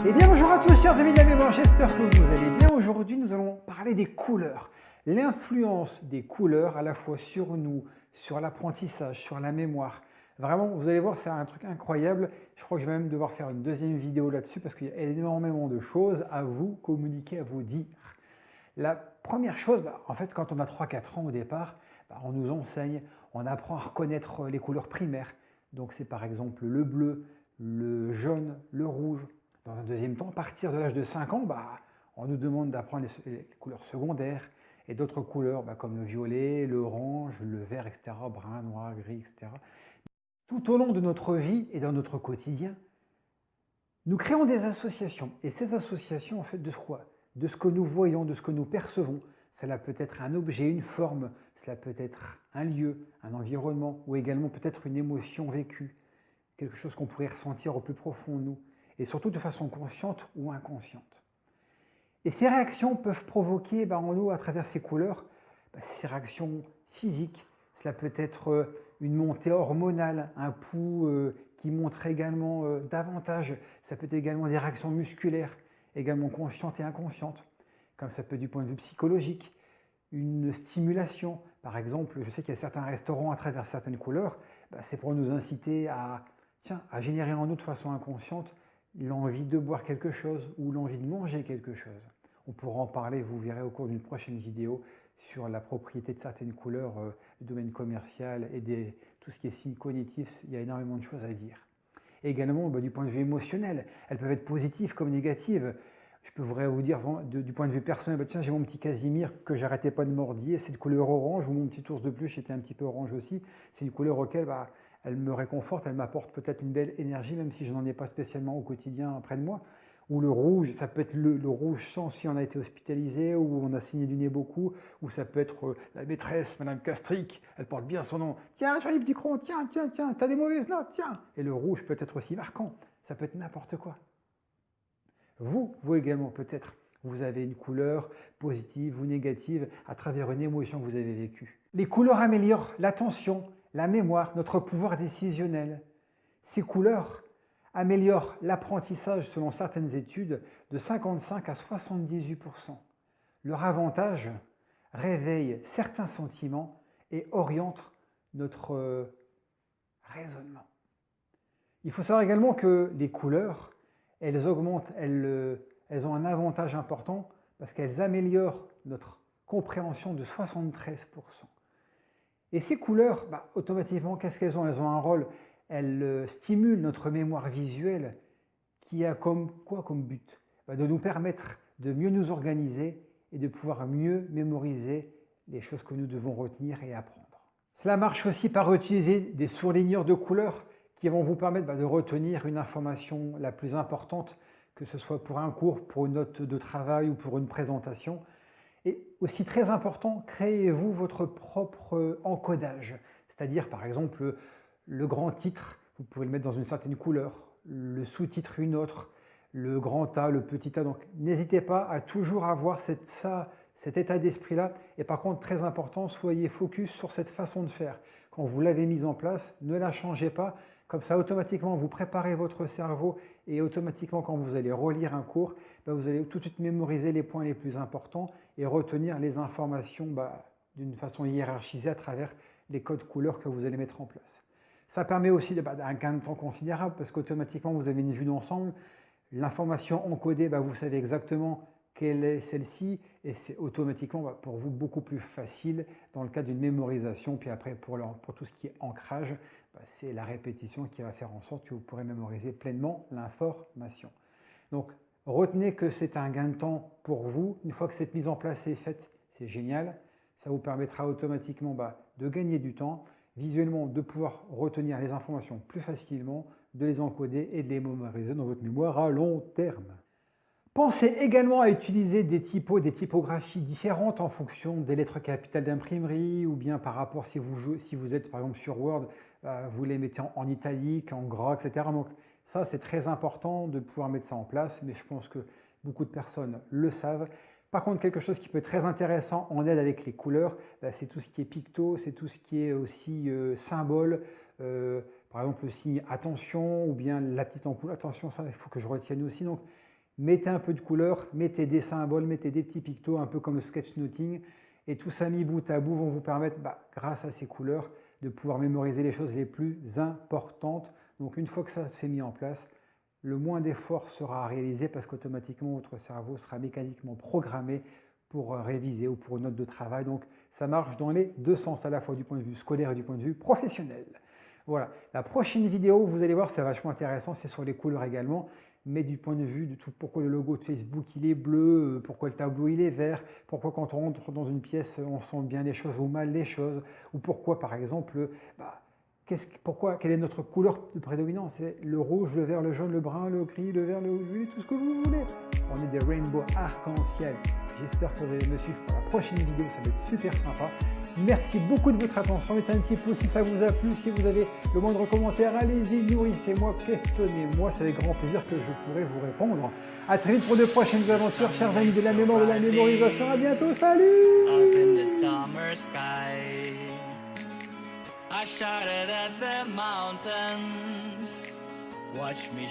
Et bien bonjour à tous chers amis de la mémoire, j'espère que vous allez bien. Aujourd'hui nous allons parler des couleurs. L'influence des couleurs à la fois sur nous, sur l'apprentissage, sur la mémoire. Vraiment, vous allez voir, c'est un truc incroyable. Je crois que je vais même devoir faire une deuxième vidéo là-dessus parce qu'il y a énormément de choses à vous communiquer, à vous dire. La première chose, en fait, quand on a 3-4 ans au départ, on nous enseigne, on apprend à reconnaître les couleurs primaires. Donc c'est par exemple le bleu, le jaune, le rouge. Dans un deuxième temps, à partir de l'âge de 5 ans, on nous demande d'apprendre les couleurs secondaires et d'autres couleurs comme le violet, l'orange, le vert, etc., brun, noir, gris, etc. Tout au long de notre vie et dans notre quotidien, nous créons des associations. Et ces associations, en fait, de quoi? De ce que nous voyons, de ce que nous percevons. Cela peut être un objet, une forme, cela peut être un lieu, un environnement, ou également peut-être une émotion vécue, quelque chose qu'on pourrait ressentir au plus profond de nous, et surtout de façon consciente ou inconsciente. Et ces réactions peuvent provoquer en nous, à travers ces couleurs, ces réactions physiques. Cela peut être une montée hormonale, un pouls qui montre également davantage. Ça peut être également des réactions musculaires, également conscientes et inconscientes, comme ça peut être du point de vue psychologique. Une stimulation, par exemple, je sais qu'il y a certains restaurants à travers certaines couleurs, c'est pour nous inciter à générer en nous de façon inconsciente l'envie de boire quelque chose ou l'envie de manger quelque chose. On pourra en parler, vous verrez au cours d'une prochaine vidéo, sur la propriété de certaines couleurs du domaine commercial et tout ce qui est signe cognitif. Il y a énormément de choses à dire. Et également, du point de vue émotionnel, elles peuvent être positives comme négatives. Je pourrais vous dire du point de vue personnel, tiens, j'ai mon petit Casimir que j'arrêtais pas de mordiller, c'est de couleur orange, ou mon petit ours de peluche était un petit peu orange aussi. C'est une couleur auquel elle me réconforte, elle m'apporte peut-être une belle énergie, même si je n'en ai pas spécialement au quotidien près de moi. Ou le rouge, ça peut être le rouge sang si on a été hospitalisé, ou on a saigné du nez beaucoup, ou ça peut être la maîtresse, Madame Castric, elle porte bien son nom. Tiens, Jean-Yves Ducron, tiens, t'as des mauvaises notes, tiens. Et le rouge peut être aussi marquant, ça peut être n'importe quoi. Vous également peut-être, vous avez une couleur positive ou négative à travers une émotion que vous avez vécue. Les couleurs améliorent l'attention, la mémoire, notre pouvoir décisionnel. Ces couleurs améliorent l'apprentissage selon certaines études de 55 à 78%. Leur avantage réveille certains sentiments et oriente notre raisonnement. Il faut savoir également que les couleurs, elles augmentent, elles ont un avantage important parce qu'elles améliorent notre compréhension de 73%. Et ces couleurs, automatiquement, qu'est-ce qu'elles ont? Elles ont un rôle, elles stimulent notre mémoire visuelle qui a comme but? De nous permettre de mieux nous organiser et de pouvoir mieux mémoriser les choses que nous devons retenir et apprendre. Cela marche aussi par utiliser des surligneurs de couleurs qui vont vous permettre de retenir une information la plus importante, que ce soit pour un cours, pour une note de travail ou pour une présentation. Et aussi très important, créez-vous votre propre encodage. C'est-à-dire par exemple le grand titre, vous pouvez le mettre dans une certaine couleur, le sous-titre une autre, le grand A, le petit a. Donc n'hésitez pas à toujours avoir cet état d'esprit-là. Et par contre, très important, soyez focus sur cette façon de faire. Quand vous l'avez mise en place, ne la changez pas. Comme ça, automatiquement, vous préparez votre cerveau et automatiquement, quand vous allez relire un cours, vous allez tout de suite mémoriser les points les plus importants et retenir les informations d'une façon hiérarchisée à travers les codes couleurs que vous allez mettre en place. Ça permet aussi un gain de temps considérable parce qu'automatiquement, vous avez une vue d'ensemble. L'information encodée, vous savez exactement quelle est celle-ci et c'est automatiquement pour vous beaucoup plus facile dans le cas d'une mémorisation. Puis après, pour tout ce qui est ancrage, c'est la répétition qui va faire en sorte que vous pourrez mémoriser pleinement l'information. Donc, retenez que c'est un gain de temps pour vous. Une fois que cette mise en place est faite, c'est génial. Ça vous permettra automatiquement de gagner du temps, visuellement de pouvoir retenir les informations plus facilement, de les encoder et de les mémoriser dans votre mémoire à long terme. Pensez également à utiliser des typographies différentes en fonction des lettres capitales d'imprimerie ou bien par rapport si vous êtes par exemple sur Word, vous les mettez en italique, en gras, etc. Donc ça c'est très important de pouvoir mettre ça en place, mais je pense que beaucoup de personnes le savent. Par contre, quelque chose qui peut être très intéressant en aide avec les couleurs, c'est tout ce qui est picto, c'est tout ce qui est aussi symbole. Par exemple, le signe attention ou bien la petite ampoule attention, ça il faut que je retienne aussi. Donc, mettez un peu de couleur, mettez des symboles, mettez des petits pictos, un peu comme le sketchnoting. Et tout ça mis bout à bout vont vous permettre, grâce à ces couleurs, de pouvoir mémoriser les choses les plus importantes. Donc une fois que ça s'est mis en place, le moins d'efforts sera à réaliser parce qu'automatiquement votre cerveau sera mécaniquement programmé pour réviser ou pour une note de travail. Donc ça marche dans les deux sens, à la fois du point de vue scolaire et du point de vue professionnel. Voilà, la prochaine vidéo, vous allez voir, c'est vachement intéressant, c'est sur les couleurs également, mais du point de vue de tout, pourquoi le logo de Facebook il est bleu, pourquoi le tableau il est vert, pourquoi quand on rentre dans une pièce on sent bien les choses ou mal les choses, ou pourquoi par exemple, quelle est notre couleur de prédominance? C'est le rouge, le vert, le jaune, le brun, le gris, le vert, le violet, tout ce que vous voulez. On est des rainbows arc-en-ciel. J'espère que vous allez me suivre pour la prochaine vidéo, ça va être super sympa. Merci beaucoup de votre attention. Mettez un petit pouce si ça vous a plu. Si vous avez le moindre commentaire, allez-y, nourrissez-moi, questionnez-moi. C'est avec grand plaisir que je pourrai vous répondre. À très vite pour de prochaines aventures, chers amis de la mémoire, de la mémorisation. À bientôt, salut! I shouted at the mountains, watch me